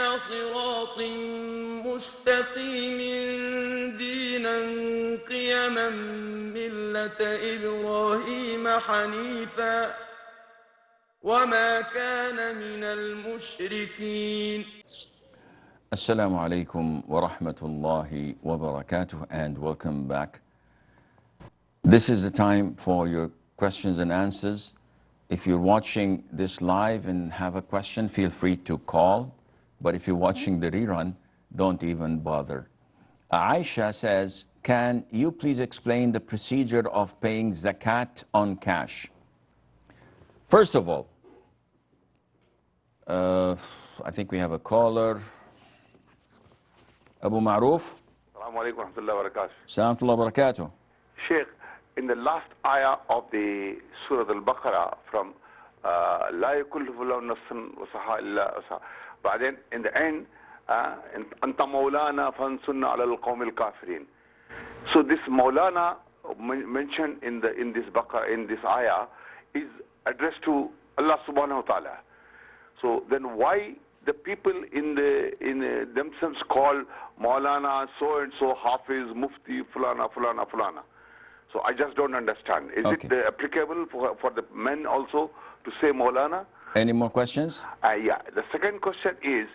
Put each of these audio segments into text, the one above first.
على صراط مستقيم دينا قيما ملة إبراهيم حنيفا وما كان من المشركين. Assalamu alaikum wa rahmatullahi wa barakatuh, and welcome back. This is the time for your questions and answers. If you're watching this live and have a question, feel free to call. But if you're watching the rerun, don't even bother. Aisha says, can you please explain the procedure of paying zakat on cash? First of all, I think we have a caller. Abu Ma'ruf. Assalamu alaikum wa rahmatullahi wa barakatuh. Assalamu wa barakatuh. Sheikh, in the last ayah of the Surah Al-Baqarah from لا يكلف الله نفسا وسعها إلا وسعها. But then in the end, أنت مولانا فانصرنا على القوم الكافرين. So this Maulana mentioned in this Baqarah, in this ayah, is addressed to Allah subhanahu wa ta'ala. So then why the people in themselves call Maulana so and so, Hafiz, Mufti, Fulana, Fulana, Fulana? So I just don't understand. Is it applicable for the men also to say Maulana? Any more questions? Yeah. The second question is,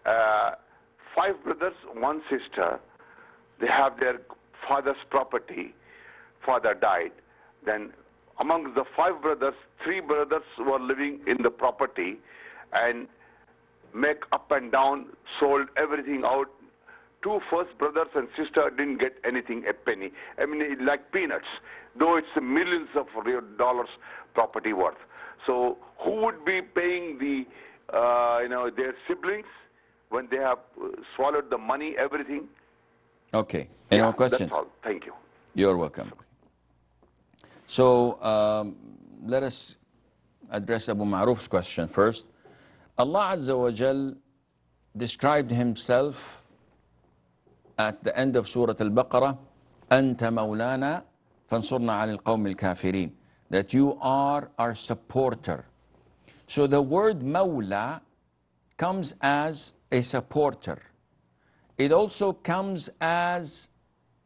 5 brothers, 1 sister, they have their father's property. Father died. Then among the 5 brothers, 3 brothers were living in the property and make up and down, sold everything out. 2 first brothers and sister didn't get anything, a penny. I mean, like peanuts, though it's millions of dollars property worth. So who would be paying the, their siblings when they have swallowed the money, everything? Okay. Any more questions? That's all. Thank you. You're welcome. So let us address Abu Ma'ruf's question first. Allah Azza wa Jal described himself at the end of Surah Al-Baqarah, أنت مولانا فانصرنا على القوم الكافرين, that you are our supporter. So the word Mawla comes as a supporter. It also comes as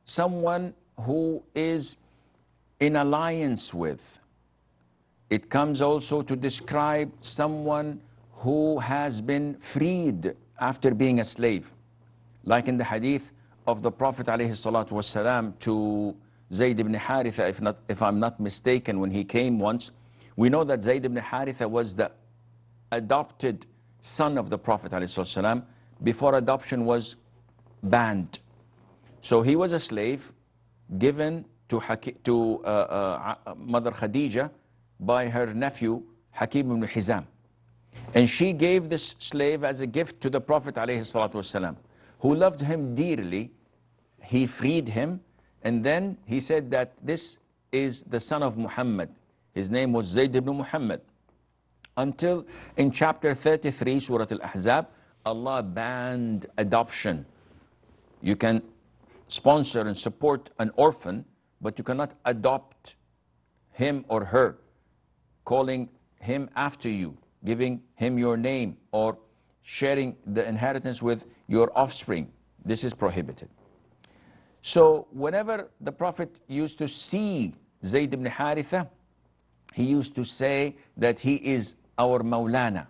someone who is in alliance with. It comes also to describe someone who has been freed after being a slave. Like in the hadith of the Prophet ﷺ to Zayd ibn Haritha, if I'm not mistaken, when he came once, we know that Zayd ibn Haritha was the adopted son of the Prophet ﷺ before adoption was banned. So he was a slave given to Mother Khadija by her nephew Hakim ibn Hizam. And she gave this slave as a gift to the Prophet ﷺ, who loved him dearly. He freed him, and then he said that this is the son of Muhammad. His name was Zayd ibn Muhammad. Until in chapter 33, Surah Al-Ahzab, Allah banned adoption. You can sponsor and support an orphan, but you cannot adopt him or her, calling him after you, giving him your name, or sharing the inheritance with your offspring. This is prohibited. So whenever the Prophet used to see Zayd ibn Haritha, he used to say that he is our Maulana,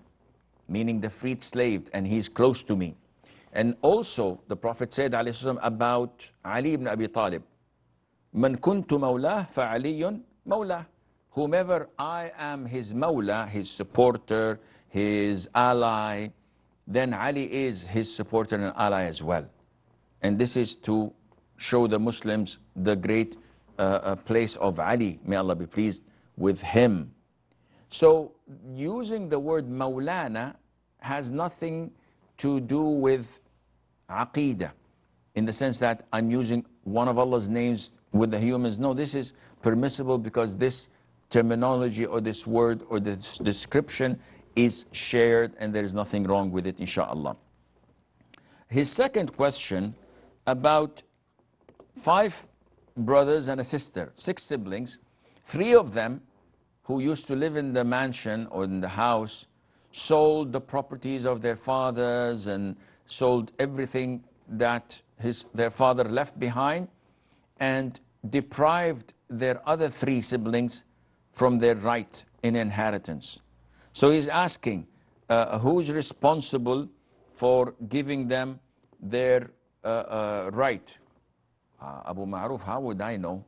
meaning the freed slave, and he's close to me. And also the Prophet said about Ali ibn Abi Talib, Man kuntu mawlah fa aliyun mawlah. Whomever I am his Mawla, his supporter, his ally, then Ali is his supporter and ally as well. And this is to show the Muslims the great place of Ali. May Allah be pleased with him. So using the word Mawlana has nothing to do with Aqeedah, in the sense that I'm using one of Allah's names with the humans. No, this is permissible because this terminology or this word or this description is shared and there is nothing wrong with it, inshaAllah. His second question about 5 brothers and a sister, 6 siblings, 3 of them who used to live in the mansion or in the house sold the properties of their fathers and sold everything that their father left behind, and deprived their other 3 siblings from their right in inheritance. So he's asking, who's responsible for giving them their right? Abu Ma'ruf, how would I know?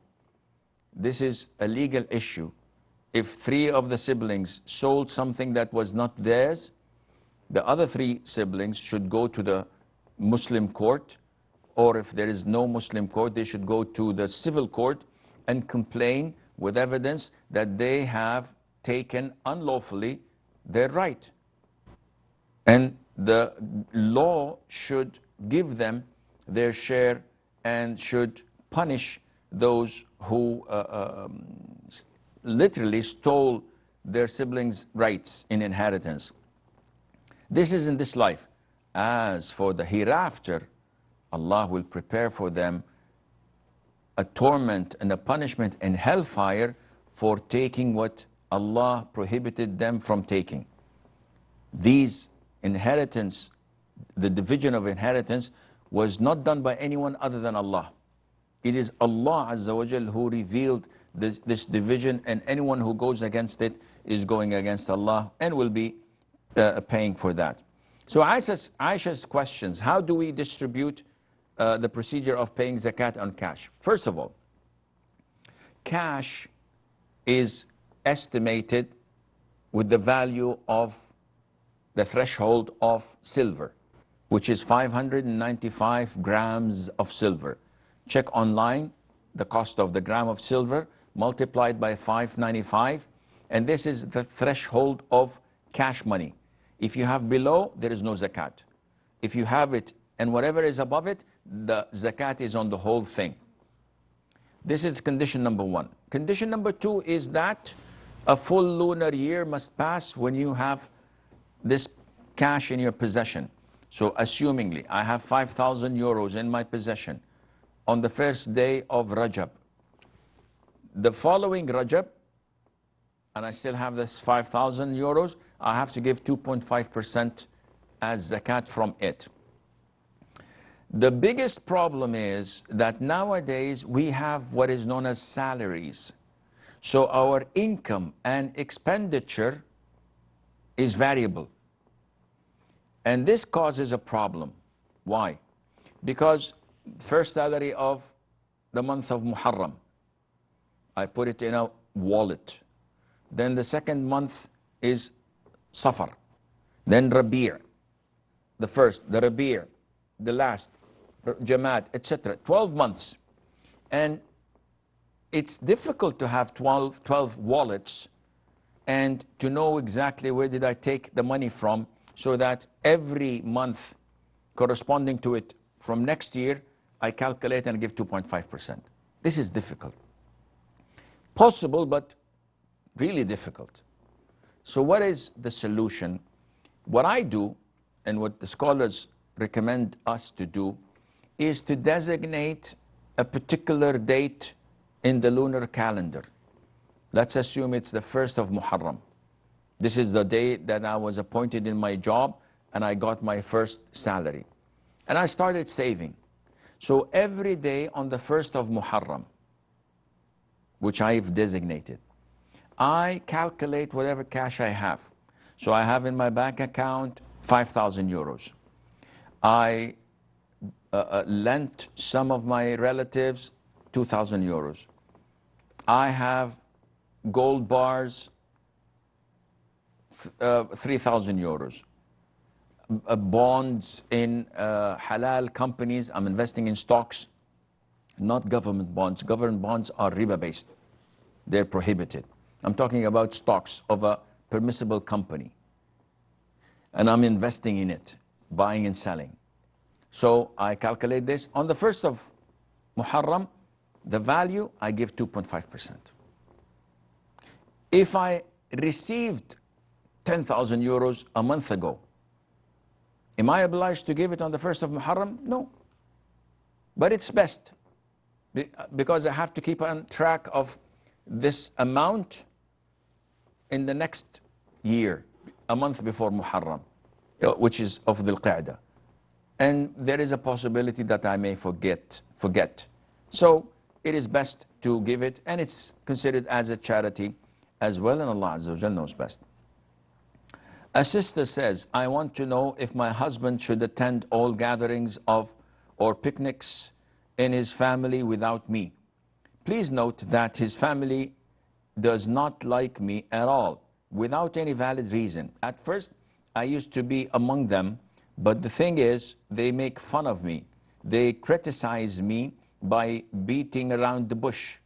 This is a legal issue. If 3 of the siblings sold something that was not theirs, the other 3 siblings should go to the Muslim court, or if there is no Muslim court, they should go to the civil court and complain with evidence that they have taken unlawfully their right. And the law should give them their share and should punish those who literally stole their siblings' rights in inheritance. This is in this life. As for the hereafter, Allah will prepare for them a torment and a punishment in hellfire for taking what Allah prohibited them from taking. These inheritance, the division of inheritance, was not done by anyone other than Allah. It is Allah Azza wa Jal who revealed this division, and anyone who goes against it is going against Allah and will be paying for that. So Aisha's questions, how do we distribute the procedure of paying zakat on cash? First of all, cash is estimated with the value of the threshold of silver, which is 595 grams of silver. Check online the cost of the gram of silver multiplied by 595, and this is the threshold of cash money. If you have below, there is no zakat. If you have it and whatever is above it, the zakat is on the whole thing. This is condition number 1. Condition number 2 is that a full lunar year must pass when you have this cash in your possession. So assumingly, I have 5,000 euros in my possession on the first day of Rajab. The following Rajab, and I still have this 5,000 euros, I have to give 2.5% as zakat from it. The biggest problem is that nowadays we have what is known as salaries. So our income and expenditure is variable. And this causes a problem. Why? Because first salary of the month of Muharram, I put it in a wallet. Then the second month is Safar. Then Rabi', the first, the Rabi', the last, Jamad, etc. 12 months. And it's difficult to have 12 wallets and to know exactly where did I take the money from, so that every month corresponding to it from next year, I calculate and give 2.5%. This is difficult. Possible, but really difficult. So what is the solution? What I do, and what the scholars recommend us to do, is to designate a particular date in the lunar calendar. Let's assume it's the 1st of Muharram. This is the day that I was appointed in my job and I got my first salary. And I started saving. So every day on the 1st of Muharram, which I've designated, I calculate whatever cash I have. So I have in my bank account 5,000 euros. I lent some of my relatives 2,000 euros. I have gold bars, 3,000 euros. Bonds in halal companies. I'm investing in stocks, not government bonds. Government bonds are riba based. They're prohibited. I'm talking about stocks of a permissible company. And I'm investing in it, buying and selling. So I calculate this. On the 1st of Muharram, the value, I give 2.5%. If I received 10,000 euros a month ago, am I obliged to give it on the 1st of Muharram? No. But it's best, because I have to keep on track of this amount in the next year. a month before Muharram, which is of Dhul Qa'dah. And there is a possibility that I may forget. So it is best to give it, and it's considered as a charity as well, and Allah Azza wa Jal knows best. A sister says, I want to know if my husband should attend all gatherings of or picnics in his family without me. Please note that his family does not like me at all, without any valid reason. At first, I used to be among them, but the thing is, they make fun of me. They criticize me by beating around the bush.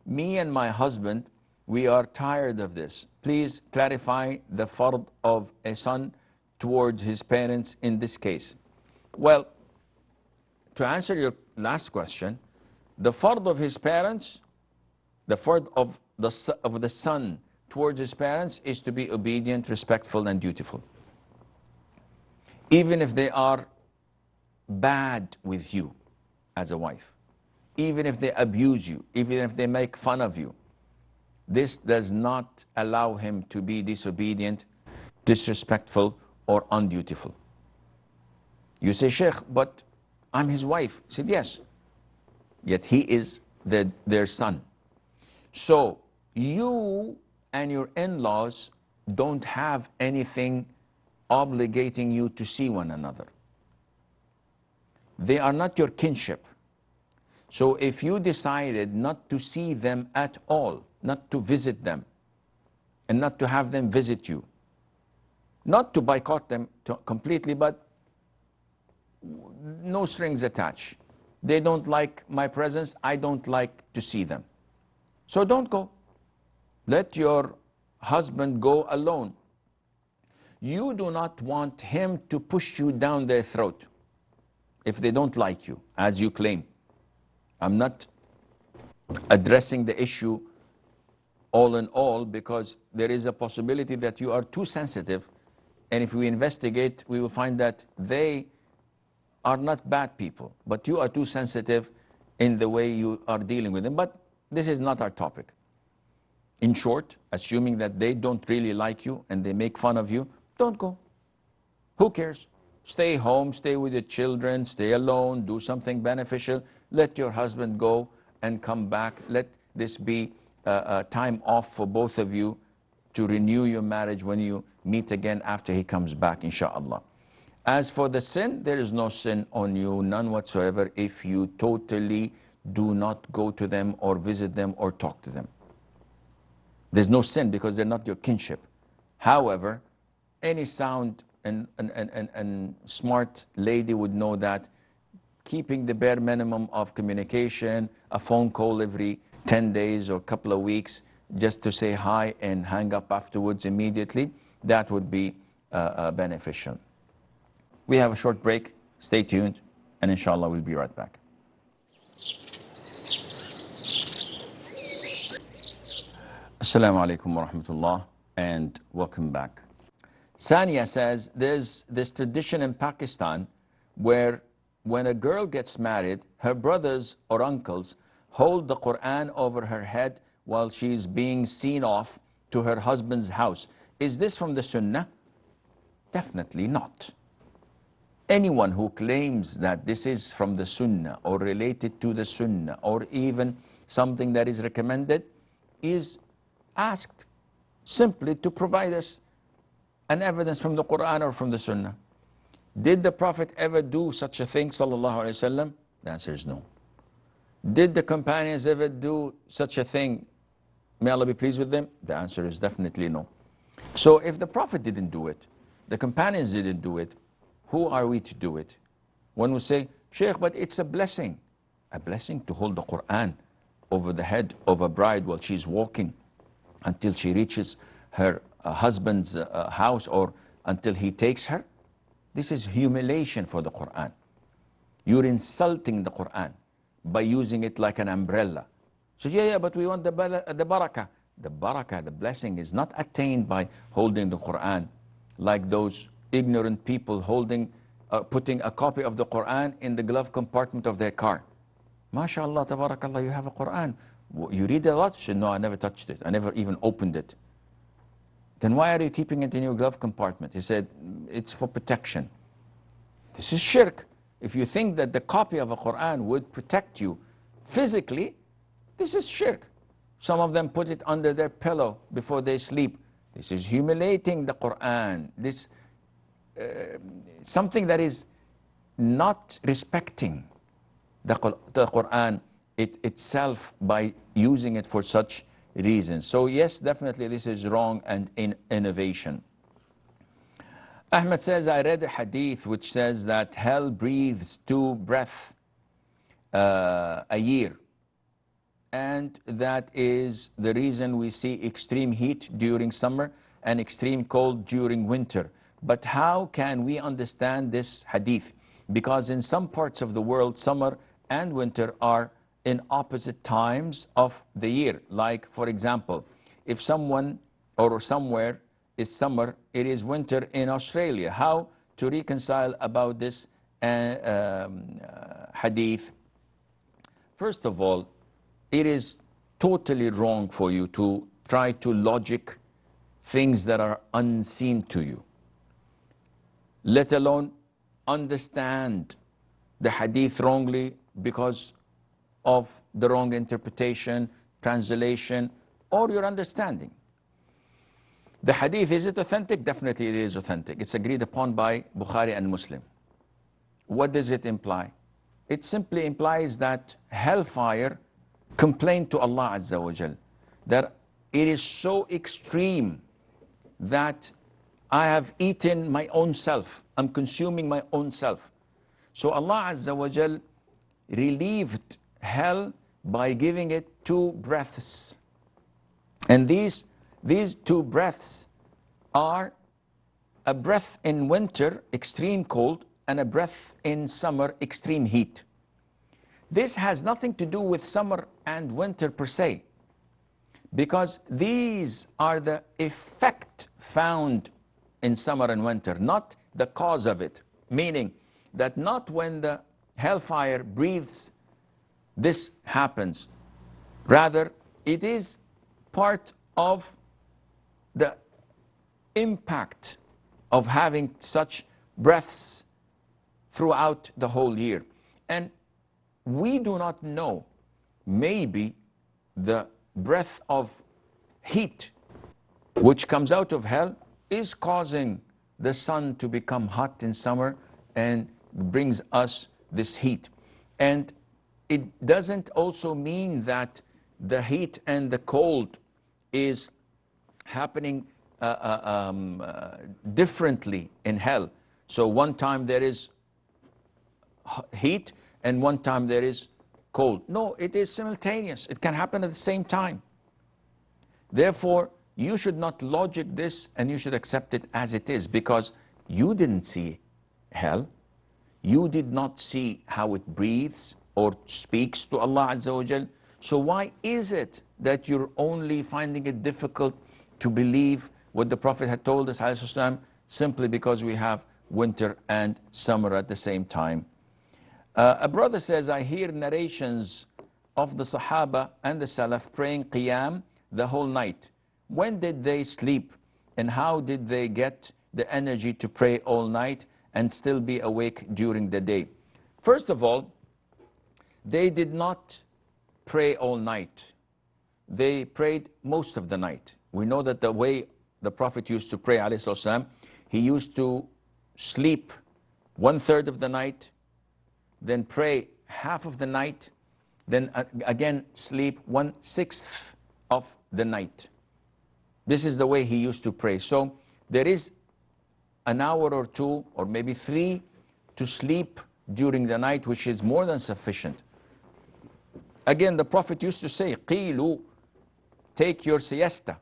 Me and my husband, we are tired of this. Please clarify the fard of a son towards his parents in this case. Well, to answer your last question, the fard of his parents, the fard of the son towards his parents is to be obedient, respectful, and dutiful. Even if they are bad with you as a wife, even if they abuse you, even if they make fun of you, this does not allow him to be disobedient, disrespectful, or undutiful. You say, Sheikh, but I'm his wife. He said, yes, yet he is their son. So you and your in-laws don't have anything obligating you to see one another. They are not your kinship. So if you decided not to see them at all, not to visit them, and not to have them visit you, not to boycott them completely, but no strings attached. They don't like my presence, I don't like to see them. So don't go. Let your husband go alone. You do not want him to push you down their throat if they don't like you, as you claim. I'm not addressing the issue all in all, because there is a possibility that you are too sensitive, and if we investigate, we will find that they are not bad people, but you are too sensitive in the way you are dealing with them. But this is not our topic. In short, assuming that they don't really like you and they make fun of you, don't go. Who cares? Stay home, stay with your children, stay alone, do something beneficial. Let your husband go and come back. Let this be a time off for both of you to renew your marriage when you meet again after he comes back, inshallah. As for the sin, there is no sin on you, none whatsoever, if you totally do not go to them or visit them or talk to them. There's no sin because they're not your kinship. However, any sound and smart lady would know that keeping the bare minimum of communication, a phone call every 10 days or a couple of weeks, just to say hi and hang up afterwards immediately, that would be beneficial. We have a short break. Stay tuned, and inshallah we'll be right back. Assalamu alaikum wa rahmatullah, and welcome back. Sania says there's this tradition in Pakistan where when a girl gets married, her brothers or uncles hold the Quran over her head while she's being seen off to her husband's house. Is this from the Sunnah? Definitely not. Anyone who claims that this is from the Sunnah or related to the Sunnah or even something that is recommended is asked simply to provide us an evidence from the Quran or from the Sunnah. Did the Prophet ever do such a thing, sallallahu alaihi wasallam? The answer is no. Did the companions ever do such a thing? May Allah be pleased with them? The answer is definitely no. So if the Prophet didn't do it, the companions didn't do it, who are we to do it? One will say, Sheikh, but it's a blessing. A blessing to hold the Quran over the head of a bride while she's walking until she reaches her husband's house or until he takes her. This is humiliation for the Quran. You're insulting the Quran by using it like an umbrella. So yeah, but we want the barakah. The barakah, the blessing, is not attained by holding the Quran like those ignorant people holding, putting a copy of the Quran in the glove compartment of their car. MashaAllah, tabarakallah, you have a Quran. You read it a lot? She said, no, I never touched it. I never even opened it. Then why are you keeping it in your glove compartment? He said, it's for protection. This is shirk. If you think that the copy of a Quran would protect you physically, this is shirk. Some of them put it under their pillow before they sleep. This is humiliating the Quran. This something that is not respecting the Quran itself by using it for such reasons. So yes, definitely this is wrong and innovation. Ahmed says, I read a hadith which says that hell breathes 2 breaths a year. And that is the reason we see extreme heat during summer and extreme cold during winter. But how can we understand this hadith? Because in some parts of the world, summer and winter are in opposite times of the year. Like, for example, if someone or somewhere is summer, it is winter in Australia. How to reconcile about this hadith? First of all, it is totally wrong for you to try to logic things that are unseen to you, let alone understand the hadith wrongly because of the wrong interpretation, translation, or your understanding. The hadith, is it authentic? Definitely it is authentic. It's agreed upon by Bukhari and Muslim. What does it imply? It simply implies that hellfire complained to Allah Azza wa Jal that it is so extreme that I have eaten my own self. I'm consuming my own self. So Allah Azza wa Jal relieved hell by giving it 2 breaths. And these 2 breaths are a breath in winter, extreme cold, and a breath in summer, extreme heat. This has nothing to do with summer and winter per se, because these are the effect found in summer and winter, not the cause of it. Meaning that not when the hellfire breathes, this happens. Rather, it is part of the impact of having such breaths throughout the whole year. And we do not know, maybe the breath of heat which comes out of hell is causing the sun to become hot in summer and brings us this heat. And it doesn't also mean that the heat and the cold is happening differently in hell. So one time there is heat and one time there is cold. No, it is simultaneous. It can happen at the same time. Therefore, you should not logic this, and you should accept it as it is, because you didn't see hell. You did not see how it breathes or speaks to Allah Azza wa Jal. So why is it that you're only finding it difficult to believe what the Prophet had told us, ﷺ, simply because we have winter and summer at the same time? A brother says, I hear narrations of the Sahaba and the Salaf praying Qiyam the whole night. When did they sleep, and how did they get the energy to pray all night and still be awake during the day? First of all, they did not pray all night. They prayed most of the night. We know that the way the Prophet used to pray, ﷺ, he used to sleep 1/3 of the night, then pray half of the night, then again sleep 1/6 of the night. This is the way he used to pray. So there is an hour or 2 or maybe 3 to sleep during the night, which is more than sufficient. Again, the Prophet used to say, Qilu, take your siesta,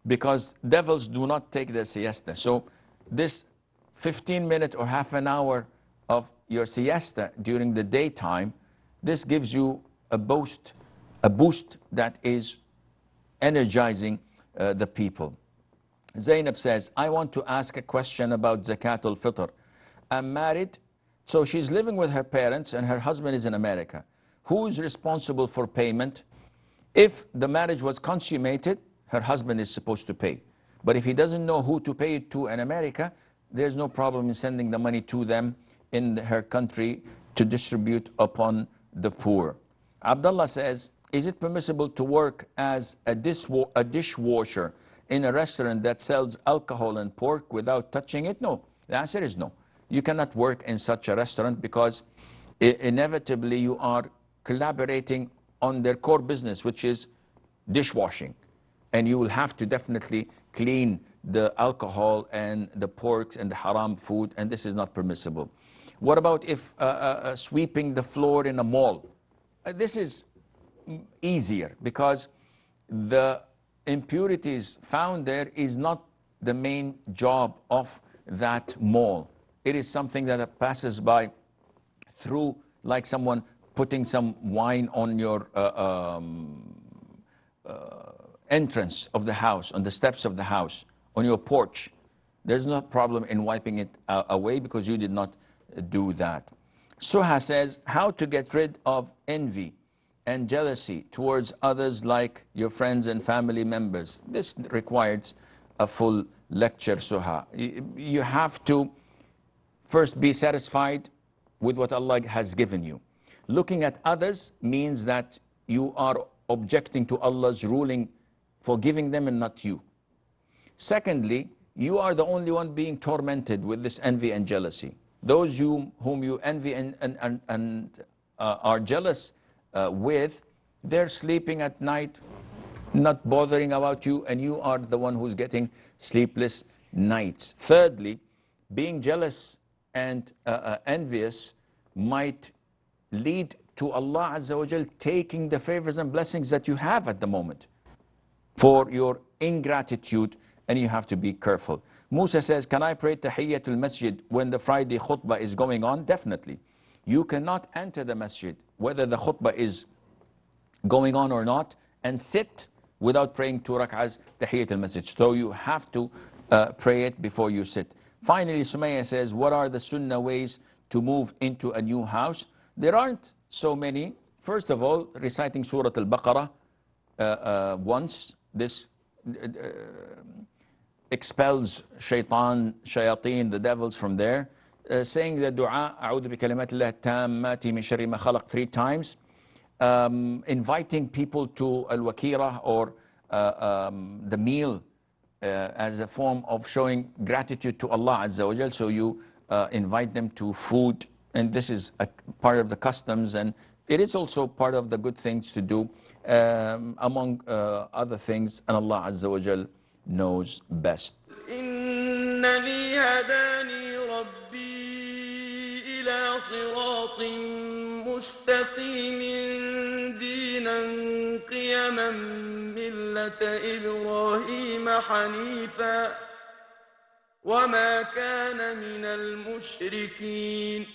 because devils do not take their siesta. So this 15-minute or half an hour of your siesta during the daytime, this gives you a boost that is energizing the people. Zainab says, I want to ask a question about Zakat al-Fitr. I'm married, so she's living with her parents and her husband is in America. Who is responsible for payment? If the marriage was consummated, her husband is supposed to pay. But if he doesn't know who to pay it to in America, there's no problem in sending the money to them in her country to distribute upon the poor. Abdullah says, is it permissible to work as a dishwasher in a restaurant that sells alcohol and pork without touching it? No. The answer is no. You cannot work in such a restaurant because inevitably you are collaborating on their core business, which is dishwashing. And you will have to definitely clean the alcohol and the porks and the haram food, and this is not permissible. What about if sweeping the floor in a mall? This is easier because the impurities found there is not the main job of that mall. It is something that passes by through, like someone putting some wine on your entrance of the house, on the steps of the house, on your porch. There's no problem in wiping it away because you did not do that. Suha says, how to get rid of envy and jealousy towards others like your friends and family members. This requires a full lecture, Suha. You have to first be satisfied with what Allah has given you. Looking at others means that you are objecting to Allah's ruling for giving them and not you. Secondly, you are the only one being tormented with this envy and jealousy. Those whom you envy and are jealous with, they're sleeping at night, not bothering about you, and you are the one who's getting sleepless nights. Thirdly, being jealous and envious might lead to Allah Azza wa Jal taking the favors and blessings that you have at the moment for your ingratitude, and you have to be careful. Musa says, can I pray Tahiyyatul Masjid when the Friday khutbah is going on? Definitely. You cannot enter the masjid, whether the khutbah is going on or not, and sit without praying 2 rak'ahs Tahiyyatul Masjid. So you have to pray it before you sit. Finally, Sumaya says, what are the sunnah ways to move into a new house? There aren't so many. First of all, reciting Surah Al-Baqarah once. This expels shayateen, the devils from there. Saying the dua, أعوذ بكلمات الله التامات من شر ما خلق 3 times. Inviting people to al-wakira or the meal as a form of showing gratitude to Allah Azza wa Jal. So you invite them to food, and this is a part of the customs, and it is also part of the good things to do among other things, and Allah Azza wa Jal knows best. إنني هداني ربي إلى صراط مستقيم دينا قيما ملة إبراهيم حنيفا وما كان من المشركين